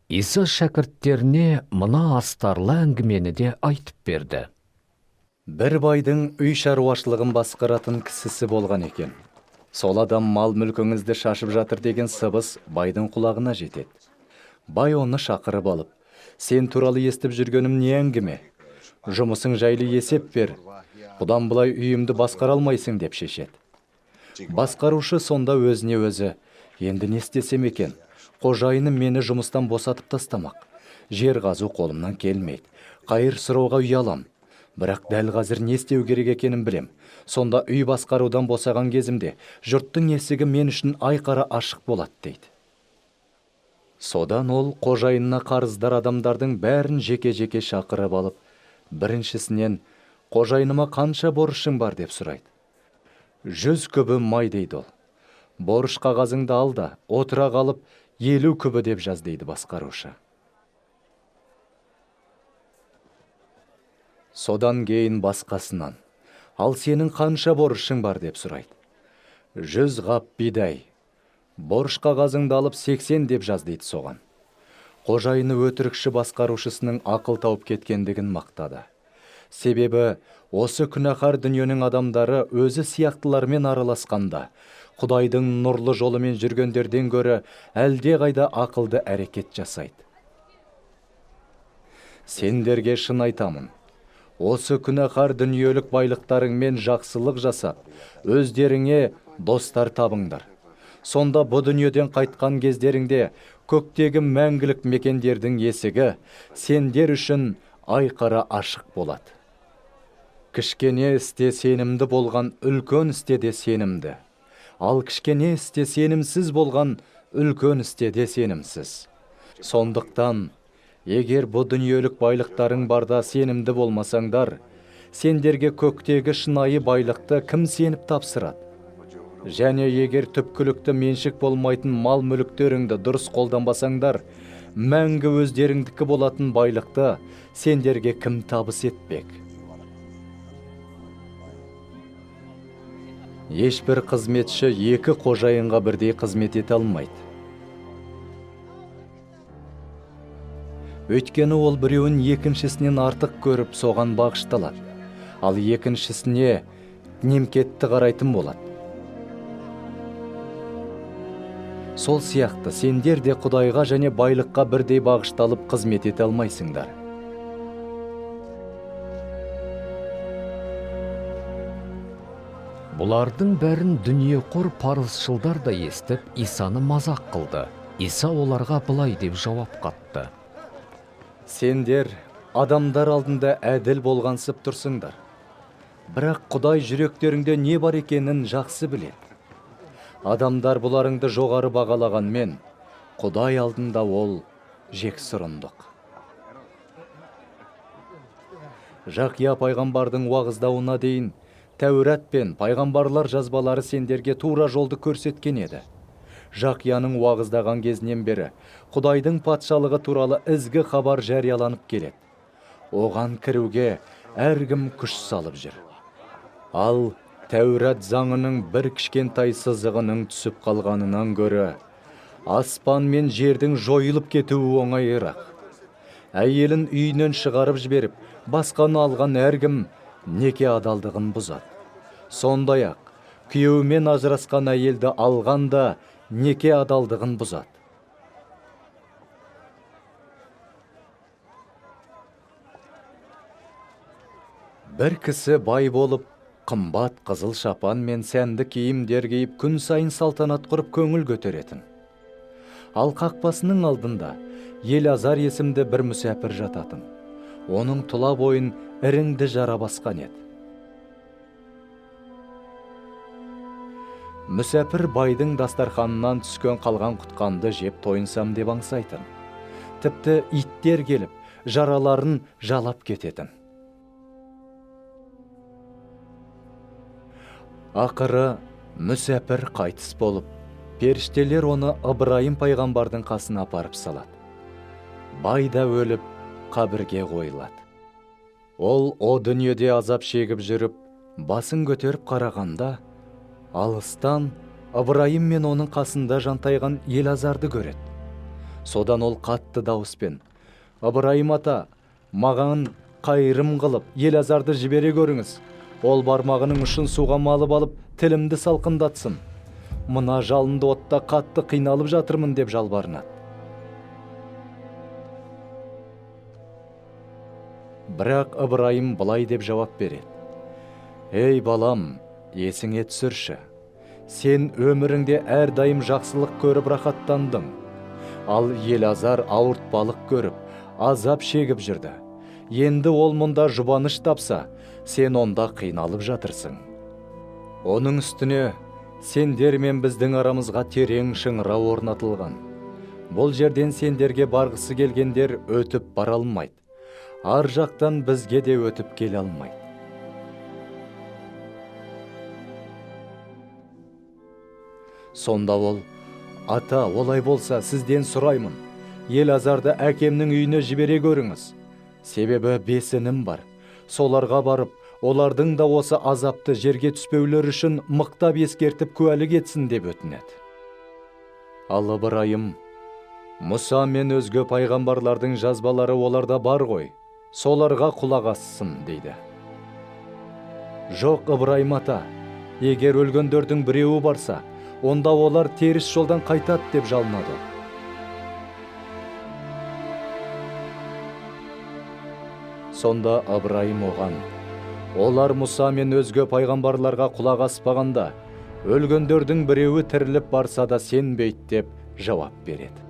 Иса шәкірттеріне мына астарлы әңгімені де айтып берді. Бір байдың үй шаруашылығын басқаратын кісісі болған екен. Сол адам мал мүлкіңізді шашып жатыр деген сыбыс байдың құлағына жетеді. Бай оны шақырып алып, сен туралы естіп жүргенім не әңгіме? Жұмысың жайлы есеп бер. Бұдан бұлай үйімді басқара алмайсың деп шешеді. Басқарушы сонда өзіне өзі, енді не істесем екен? Қожайыным мені жұмыстан босатып тастамақ. Жер қазу қолымнан келмейді. Қайыр сұрауға ұялам. Бірақ дәл қазір не істеу керек екенін білем. Сонда үй басқарудан босаған кезімде жұрттың есігі мен үшін айқара ашық болады дейді. Содан ол қожайынына қарыздар адамдардың бәрін жеке-жеке шақырып алып, біріншісінен қожайыныма қанша борышың бар деп сұрайды. 100 күбі май дейді ол. Борыш қағазыңды ал да, отыра қалып 50 күбі деп жаз дейді басқарушы. Содан кейін басқасынан, ал сенің қанша борышың бар деп сұрайды. 100 қап бидай. Борыш қағазыңды алып 80 деп жаз дейді соған. Қожайыны өтірікші басқарушысының ақыл тауып кеткендігін мақтады. Себебі осы күнәһар дүниенің адамдары өзі сияқтылармен араласқанда, Құдайдың нұрлы жолымен жүргендерден гөрі әлде қайда ақылды әрекет жасайды. Сендерге шын айтамын, осы күнәһар дүниелік байлықтарыңмен жақсылық жасап, өздеріңе достар табыңдар. Сонда бұ дүниеден қайтқан кездеріңде көктегі мәңгілік мекендердің есігі сендер үшін айқара ашық болады. Кішкене істе сенімді болған үлкен істе де сенімді. Ал кішкене істе сенімсіз болған үлкен істе де сенімсіз. Сондықтан, егер бұ дүниелік байлықтарың барда сенімді болмасаңдар, сендерге көктегі шынайы байлықты кім сеніп тапсырады? Және егер түпкілікті меншік болмайтын мал мүліктеріңді дұрыс қолданбасаңдар, мәңгі өздеріңдікі болатын байлықты сендерге кім табыс етпек? Ешбір қызметші екі қожайынға бірдей қызмет ете алмайды. Өйткені ол біреуін екіншісінен артық көріп соған бағышталады, ал екіншісіне немкетті қарайтын болады. Сол сияқты сендер де Құдайға және байлыққа бірдей бағышталып қызмет ете алмайсыңдар. Бұлардың бәрін дүниеқор парызшылдар да естіп, Исаны мазақ қылды. Иса оларға былай деп жауап қатты. Сендер адамдар алдында әділ болғансып тұрсыңдар. Бірақ Құдай жүректеріңде не бар екенін жақсы біледі. Адамдар бұларыңды жоғары бағалағанмен, Құдай алдында ол жексұрындық. Жақия пайғамбардың уағыздауына дейін Тәурат пен пайғамбарлар жазбалары сендерге тура жолды көрсеткен еді. Жақияның уағыздаған кезінен бері Құдайдың патшалығы туралы ізгі хабар жарияланып келеді. Оған кіруге әркім күш салып жүр. Ал Тәурат заңының бір кішкентай сызығының түсіп қалғанынан гөрі аспан мен жердің жойылып кетуі оңайырақ. Әйелін үйінен шығарып жіберіп, басқаны алған әркім неке адалдығын бұзады. Сондай-ақ, күйеуімен ажырасқан әйелді алғанда неке адалдығын бұзады. Бір кісі бай болып, қымбат қызыл шапан мен сәнді киімдер киіп күн сайын салтанат құрып көңіл көтеретін. Ал қақпасының алдында Елазар есімді бір мүсәпір жататын. Оның тұла бойын іріңді жара басқан еді. Мүсәпір байдың дастарханынан түскен қалған құтқанды жеп тойынсам деп аңсайтын. Тіпті иттер келіп, жараларын жалап кететін. Ақыры мүсәпір қайтыс болып, періштелер оны Ыбырайым пайғамбардың қасына апарып салады. Бай да өліп, қабірге қойылады. Ол о дүниеде азап шегіп жүріп, басын көтеріп қарағанда, алыстан Ыбырайым мен оның қасында жантайған Елазарды көреді. Содан ол қатты дауыспен: «Ыбырайым ата, маған қайырым қылып, Елазарды жібере көріңіз. Ол бармағының ұшын суға малып алып, тілімді салқындатсын. Мына жалынды отта қатты қиналып жатырмын» деп жалбарынады. Бірақ Ыбырайым былай деп жауап береді: «Ей балам, есіңе түсірші. Сен өміріңде әрдайым жақсылық көріп рахаттандың. Ал Елазар ауыртпалық көріп, азап шегіп жүрді. Енді ол мұнда жұбаныш тапса, сен онда қиналып жатырсың. Оның үстіне сендер мен біздің арамызға терең шыңырау орнатылған. Бұл жерден сендерге барғысы келгендер өтіп бара алмайды. Ар жақтан бізге де өтіп келе алмайды. Сонда ол: «Ата, олай болса сізден сұраймын. Елазарды әкемнің үйіне жібере көріңіз. Себебі 5 інім бар. Соларға барып, олардың да осы азапты жерге түспеулер үшін мықтап ескертіп куәлік етсін» деп өтінеді. Ал Ыбырайым: «Мұса мен өзге пайғамбарлардың жазбалары оларда бар ғой, соларға құлақ ассын» дейді. «Жоқ, Ыбырайым ата, егер өлгендердің біреуі барса, онда олар теріс жолдан қайтады» деп жалынады. Сонда Ыбырайым оған: «Олар Мұса мен өзге пайғамбарларға құлақ аспағанда, өлгендердің біреуі тіріліп барса да сенбейді» деп жауап береді.